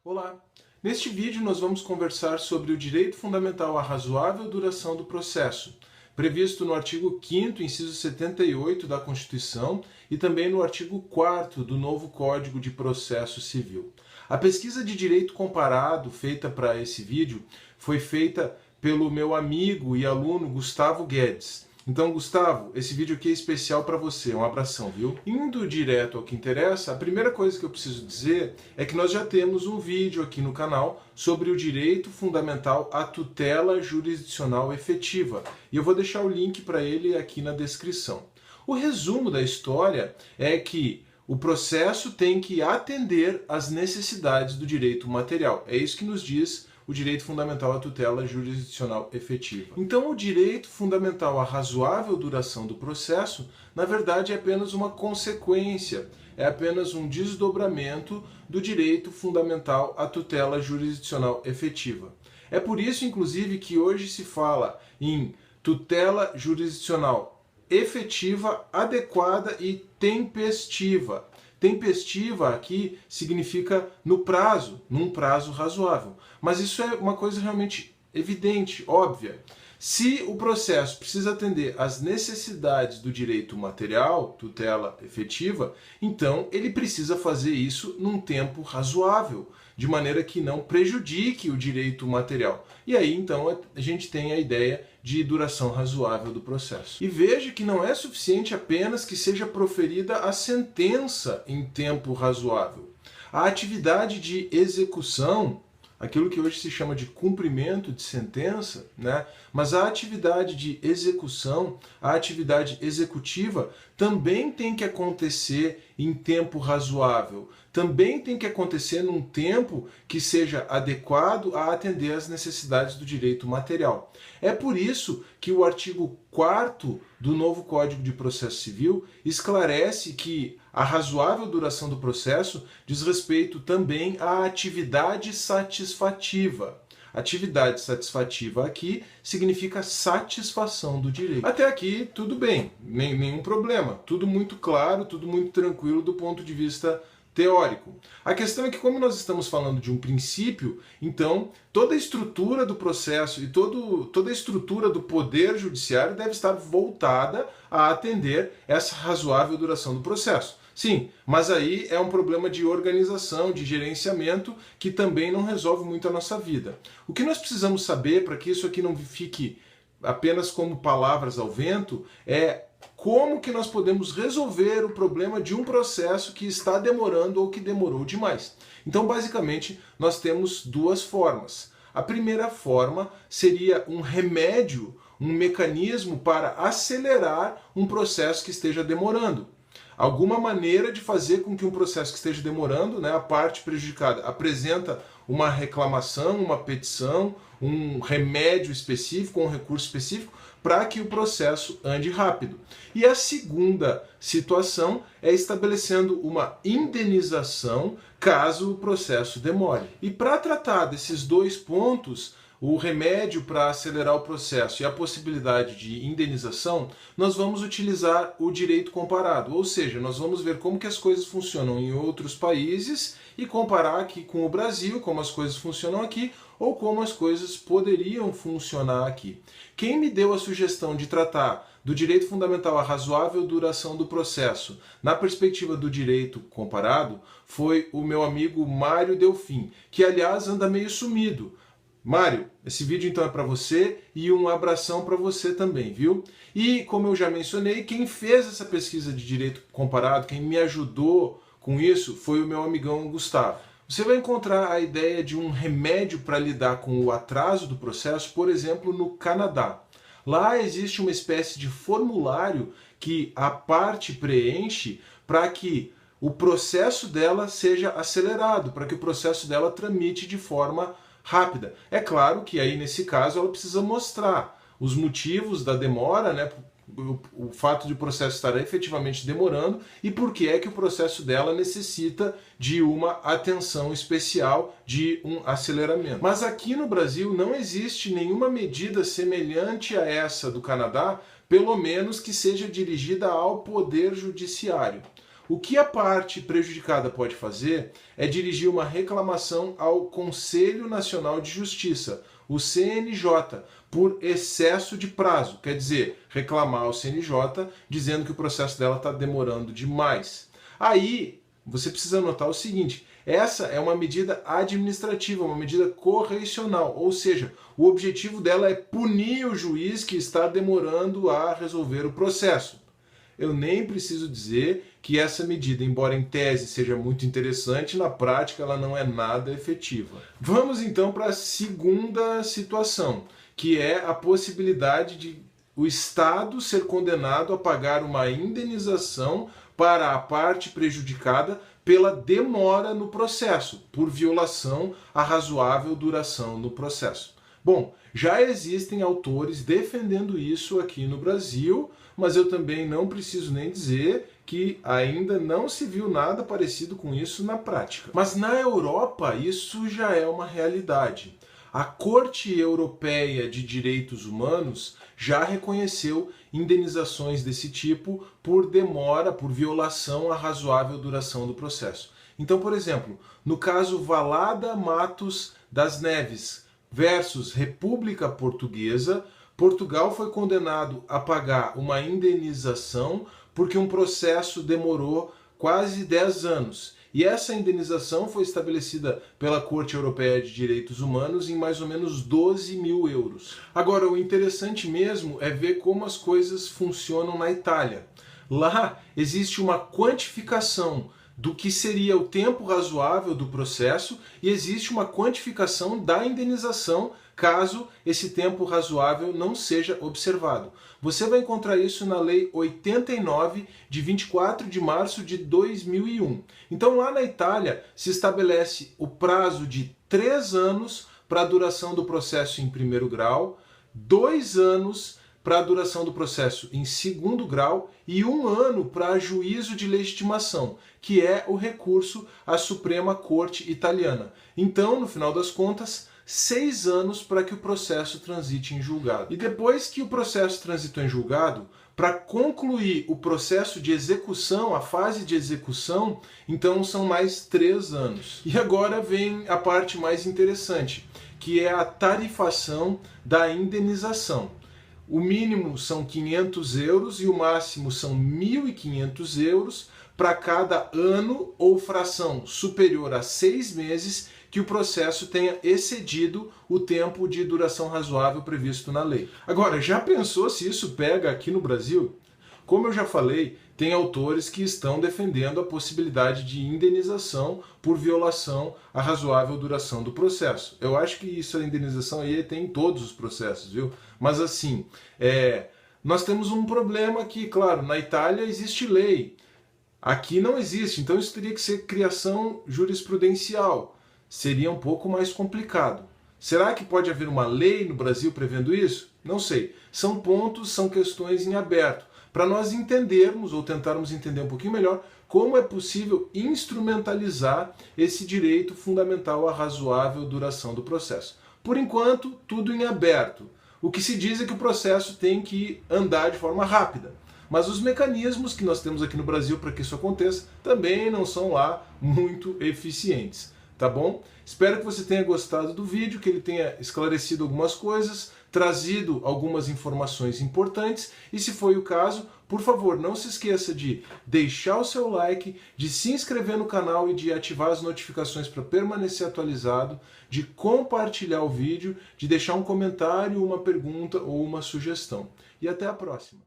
Olá! Neste vídeo nós vamos conversar sobre o direito fundamental à razoável duração do processo, previsto no artigo 5º, inciso 78 da Constituição e também no artigo 4º do novo Código de Processo Civil. A pesquisa de direito comparado feita para esse vídeo foi feita pelo meu amigo e aluno Gustavo Guedes. Então, Gustavo, esse vídeo aqui é especial para você. Um abração, viu? Indo direto ao que interessa, a primeira coisa que eu preciso dizer é que nós já temos um vídeo aqui no canal sobre o direito fundamental à tutela jurisdicional efetiva. E eu vou deixar o link para ele aqui na descrição. O resumo da história é que o processo tem que atender às necessidades do direito material. É isso que nos diz o direito fundamental à tutela jurisdicional efetiva. Então, o direito fundamental à razoável duração do processo, na verdade, é apenas uma consequência, é apenas um desdobramento do direito fundamental à tutela jurisdicional efetiva. É por isso, inclusive, que hoje se fala em tutela jurisdicional efetiva, adequada e tempestiva. Tempestiva aqui significa no prazo, num prazo razoável. Mas isso é uma coisa realmente evidente, óbvia. Se o processo precisa atender às necessidades do direito material, tutela efetiva, então ele precisa fazer isso num tempo razoável, de maneira que não prejudique o direito material. E aí, então, a gente tem a ideia de duração razoável do processo. E veja que não é suficiente apenas que seja proferida a sentença em tempo razoável. A atividade de execução, aquilo que hoje se chama de cumprimento de sentença, né? Mas a atividade de execução, a atividade executiva, também tem que acontecer em tempo razoável. Também tem que acontecer num tempo que seja adequado a atender às necessidades do direito material. É por isso que o artigo 4º do novo Código de Processo Civil esclarece que a razoável duração do processo diz respeito também à atividade satisfativa. Atividade satisfativa aqui significa satisfação do direito. Até aqui tudo bem, nenhum problema, tudo muito claro, tudo muito tranquilo do ponto de vista teórico. A questão é que, como nós estamos falando de um princípio, então toda a estrutura do processo e toda a estrutura do poder judiciário deve estar voltada a atender essa razoável duração do processo. Sim, mas aí é um problema de organização, de gerenciamento, que também não resolve muito a nossa vida. O que nós precisamos saber, para que isso aqui não fique apenas como palavras ao vento, é como que nós podemos resolver o problema de um processo que está demorando ou que demorou demais. Então, basicamente, nós temos duas formas. A primeira forma seria um remédio, um mecanismo para acelerar um processo que esteja demorando. Alguma maneira de fazer com que um processo que esteja demorando, né, a parte prejudicada apresenta uma reclamação, uma petição, um remédio específico, um recurso específico, para que o processo ande rápido. E a segunda situação é estabelecendo uma indenização caso o processo demore. E para tratar desses dois pontos, o remédio para acelerar o processo e a possibilidade de indenização, nós vamos utilizar o direito comparado, ou seja, nós vamos ver como que as coisas funcionam em outros países e comparar aqui com o Brasil, como as coisas funcionam aqui, ou como as coisas poderiam funcionar aqui. Quem me deu a sugestão de tratar do direito fundamental à razoável duração do processo na perspectiva do direito comparado foi o meu amigo Mário Delfim, que aliás anda meio sumido. Mário, esse vídeo então é para você e um abração para você também, viu? E como eu já mencionei, quem fez essa pesquisa de direito comparado, quem me ajudou com isso, foi o meu amigão Gustavo. Você vai encontrar a ideia de um remédio para lidar com o atraso do processo, por exemplo, no Canadá. Lá existe uma espécie de formulário que a parte preenche para que o processo dela seja acelerado, para que o processo dela tramite de forma rápida. É claro que aí, nesse caso, ela precisa mostrar os motivos da demora, né, o fato de o processo estar efetivamente demorando e por que é que o processo dela necessita de uma atenção especial, de um aceleramento. Mas aqui no Brasil não existe nenhuma medida semelhante a essa do Canadá, pelo menos que seja dirigida ao Poder Judiciário. O que a parte prejudicada pode fazer é dirigir uma reclamação ao Conselho Nacional de Justiça, o CNJ, por excesso de prazo. Quer dizer, reclamar ao CNJ dizendo que o processo dela está demorando demais. Aí, você precisa anotar o seguinte: essa é uma medida administrativa, uma medida correicional, ou seja, o objetivo dela é punir o juiz que está demorando a resolver o processo. Eu nem preciso dizer que essa medida, embora em tese seja muito interessante, na prática ela não é nada efetiva. Vamos então para a segunda situação, que é a possibilidade de o Estado ser condenado a pagar uma indenização para a parte prejudicada pela demora no processo, por violação à razoável duração no processo. Bom, já existem autores defendendo isso aqui no Brasil, mas eu também não preciso nem dizer que ainda não se viu nada parecido com isso na prática. Mas na Europa isso já é uma realidade. A Corte Europeia de Direitos Humanos já reconheceu indenizações desse tipo por demora, por violação à razoável duração do processo. Então, por exemplo, no caso Valada Matos das Neves versus República Portuguesa, Portugal foi condenado a pagar uma indenização porque um processo demorou quase 10 anos. E essa indenização foi estabelecida pela Corte Europeia de Direitos Humanos em mais ou menos 12 mil euros. Agora, o interessante mesmo é ver como as coisas funcionam na Itália. Lá existe uma quantificação do que seria o tempo razoável do processo e existe uma quantificação da indenização caso esse tempo razoável não seja observado. Você vai encontrar isso na Lei 89, de 24 de março de 2001. Então lá na Itália se estabelece o prazo de 3 anos para a duração do processo em primeiro grau, 2 anos para a duração do processo em segundo grau e 1 ano para juízo de legitimação, que é o recurso à Suprema Corte Italiana. Então, no final das contas, 6 anos para que o processo transite em julgado. E depois que o processo transitou em julgado, para concluir o processo de execução, a fase de execução, então são mais 3 anos. E agora vem a parte mais interessante, que é a tarifação da indenização. O mínimo são 500 euros e o máximo são 1.500 euros para cada ano ou fração superior a 6 meses que o processo tenha excedido o tempo de duração razoável previsto na lei. Agora, já pensou se isso pega aqui no Brasil? Como eu já falei, tem autores que estão defendendo a possibilidade de indenização por violação à razoável duração do processo. Eu acho que isso, a indenização aí tem em todos os processos, viu? Mas assim, nós temos um problema que, claro, na Itália existe lei. Aqui não existe, então isso teria que ser criação jurisprudencial. Seria um pouco mais complicado. Será que pode haver uma lei no Brasil prevendo isso? Não sei. São pontos, são questões em aberto. Para nós entendermos, ou tentarmos entender um pouquinho melhor, como é possível instrumentalizar esse direito fundamental à razoável duração do processo. Por enquanto, tudo em aberto. O que se diz é que o processo tem que andar de forma rápida. Mas os mecanismos que nós temos aqui no Brasil para que isso aconteça também não são lá muito eficientes. Tá bom? Espero que você tenha gostado do vídeo, que ele tenha esclarecido algumas coisas, trazido algumas informações importantes, e se foi o caso, por favor, não se esqueça de deixar o seu like, de se inscrever no canal e de ativar as notificações para permanecer atualizado, de compartilhar o vídeo, de deixar um comentário, uma pergunta ou uma sugestão. E até a próxima!